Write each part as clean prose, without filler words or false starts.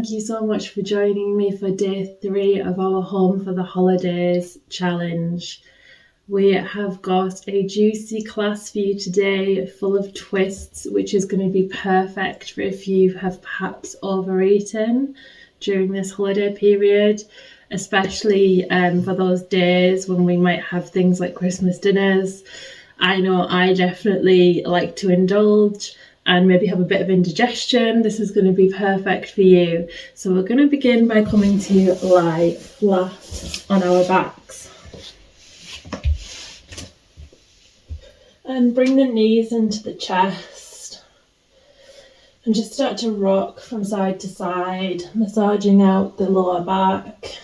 thank you so much for joining me for day 3 of our Home for the Holidays challenge. We have got a juicy class for you today, full of twists, which is going to be perfect for if you have perhaps overeaten during this holiday period, especially for those days when we might have things like Christmas dinners. I know I definitely like to indulge and maybe have a bit of indigestion. This is going to be perfect for you. So we're going to begin by coming to lie flat on our backs. And bring the knees into the chest. And just start to rock from side to side, massaging out the lower back.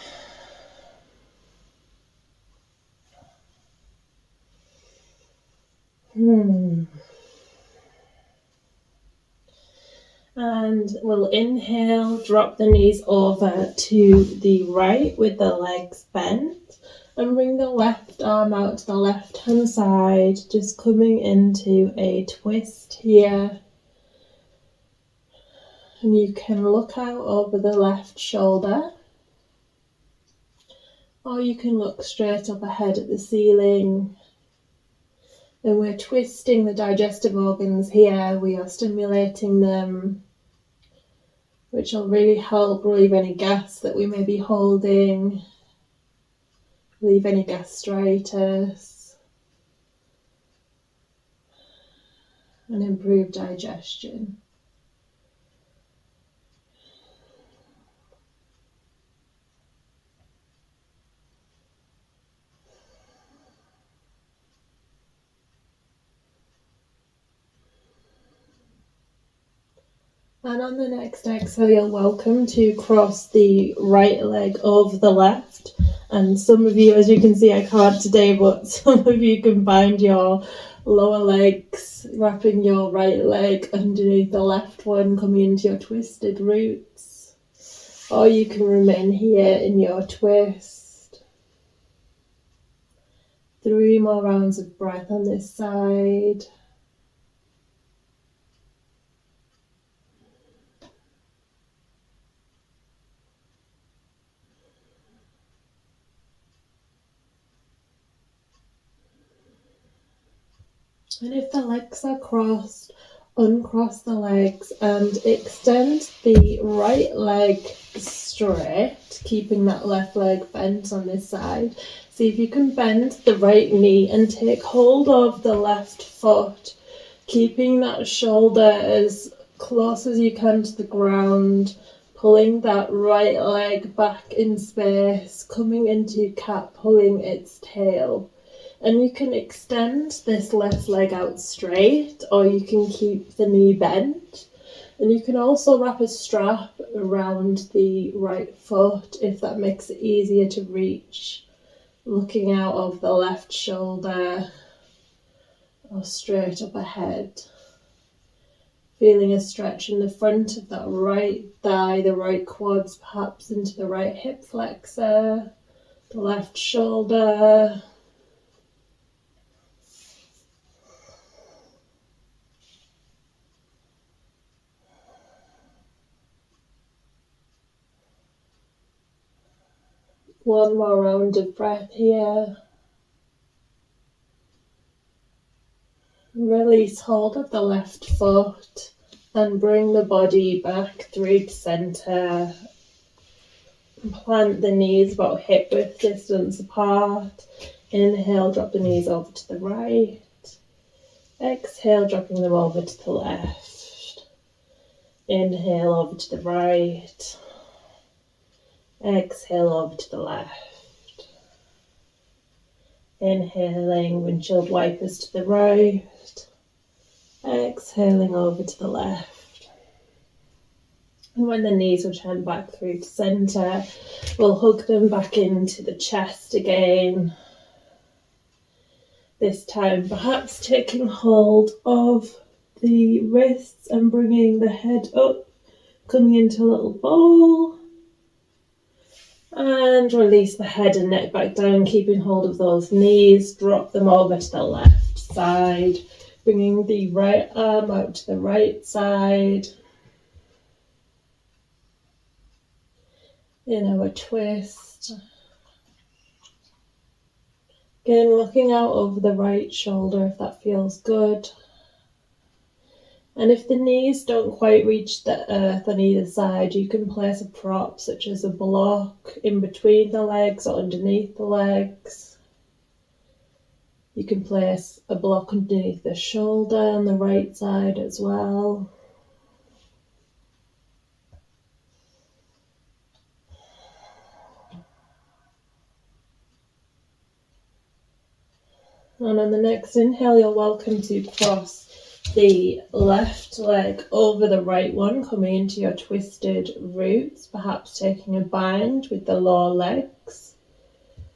And we'll inhale, drop the knees over to the right with the legs bent, and bring the left arm out to the left hand side, just coming into a twist here. And you can look out over the left shoulder, or you can look straight up ahead at the ceiling. And we're twisting the digestive organs here. We are stimulating them, which will really help relieve any gas that we may be holding, relieve any gastritis, and improve digestion. And on the next exhale, you're welcome to cross the right leg over the left. And some of you, as you can see, I can't today, but some of you can find your lower legs, wrapping your right leg underneath the left one, coming into your twisted roots. Or you can remain here in your twist. 3 more rounds of breath on this side. And if the legs are crossed, uncross the legs and extend the right leg straight, keeping that left leg bent on this side. See if you can bend the right knee and take hold of the left foot, keeping that shoulder as close as you can to the ground, pulling that right leg back in space, coming into cat, pulling its tail. And you can extend this left leg out straight, or you can keep the knee bent. And you can also wrap a strap around the right foot if that makes it easier to reach, looking out of the left shoulder or straight up ahead. Feeling a stretch in the front of that right thigh, the right quads, perhaps into the right hip flexor, the left shoulder. One more round of breath here. Release hold of the left foot and bring the body back through to centre. Plant the knees about hip width distance apart. Inhale, drop the knees over to the right. Exhale, dropping them over to the left. Inhale, over to the right. Exhale over to the left. Inhaling windshield wipers to the right. Exhaling over to the left. And when the knees return back through to centre, we'll hug them back into the chest again. This time perhaps taking hold of the wrists and bringing the head up, coming into a little bowl. And release the head and neck back down, keeping hold of those knees. Drop them over to the left side, bringing the right arm out to the right side. in our twist. Again, looking out over the right shoulder if that feels good. And if the knees don't quite reach the earth on either side, you can place a prop such as a block in between the legs or underneath the legs. You can place a block underneath the shoulder on the right side as well. And on the next inhale, you're welcome to cross the left leg over the right one, coming into your twisted roots, perhaps taking a bind with the lower legs.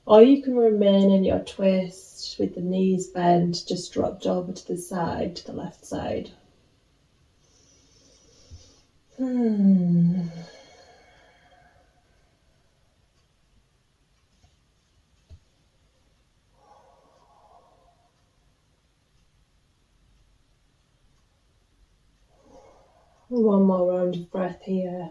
Or you can remain in your twist with the knees bent, just dropped over to the side, to the left side. One more round of breath here.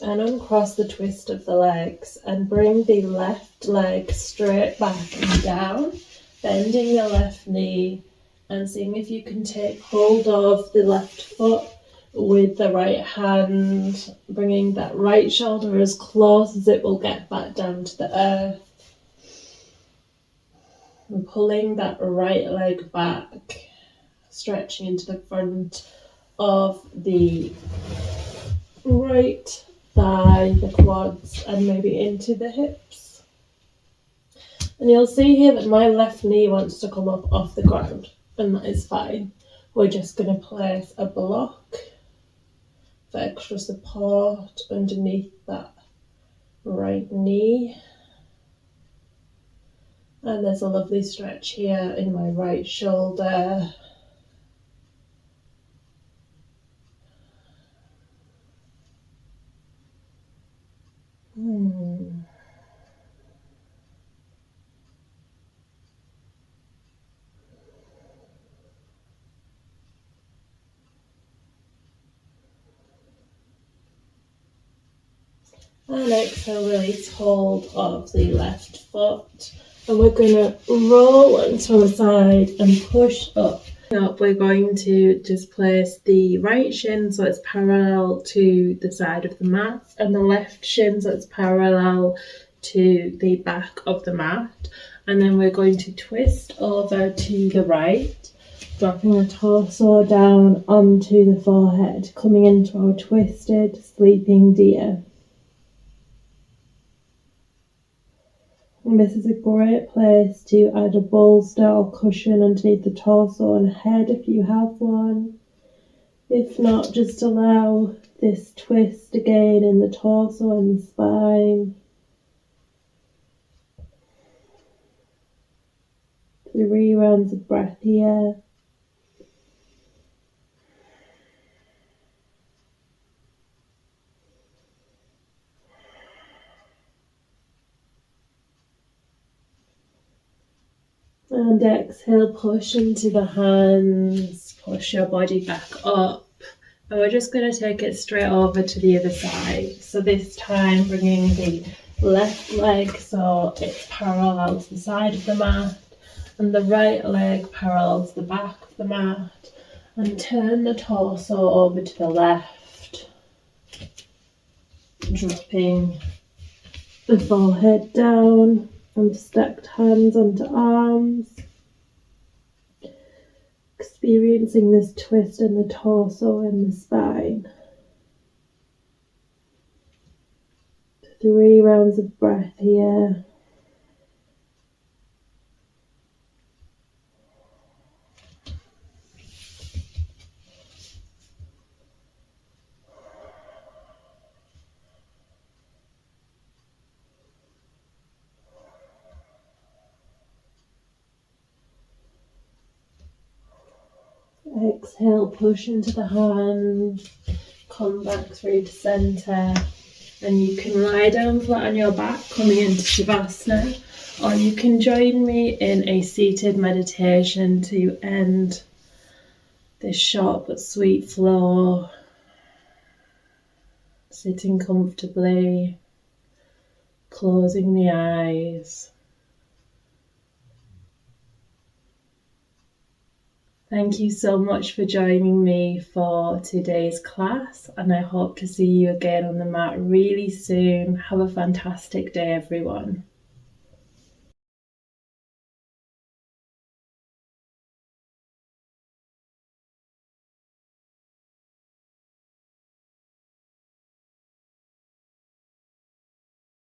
And uncross the twist of the legs and bring the left leg straight back and down, bending the left knee and seeing if you can take hold of the left foot with the right hand, bringing that right shoulder as close as it will get back down to the earth. And pulling that right leg back, stretching into the front of the right thigh, the quads, and maybe into the hips. And you'll see here that my left knee wants to come up off the ground, and that is fine. We're just going to place a block for extra support underneath that right knee. And there's a lovely stretch here in my right shoulder. And exhale, release hold of the left foot. And we're going to roll onto the side and push up. We're going to just place the right shin so it's parallel to the side of the mat, and the left shin so it's parallel to the back of the mat. And then we're going to twist over to the right, dropping the torso down onto the forehead, coming into our twisted sleeping deer. And this is a great place to add a bolster or cushion underneath the torso and head if you have one. If not, just allow this twist again in the torso and the spine. 3 rounds of breath here. And exhale, push into the hands, push your body back up. And we're just going to take it straight over to the other side. So this time bringing the left leg so it's parallel to the side of the mat, and the right leg parallel to the back of the mat. And turn the torso over to the left, dropping the forehead down. And stacked hands onto arms, experiencing this twist in the torso and the spine. 3 rounds of breath here. Exhale, push into the hands, come back through to centre, and you can lie down flat on your back coming into Shavasana, or you can join me in a seated meditation to end this short but sweet flow. sitting comfortably, closing the eyes. Thank you so much for joining me for today's class, and I hope to see you again on the mat really soon. Have a fantastic day, everyone.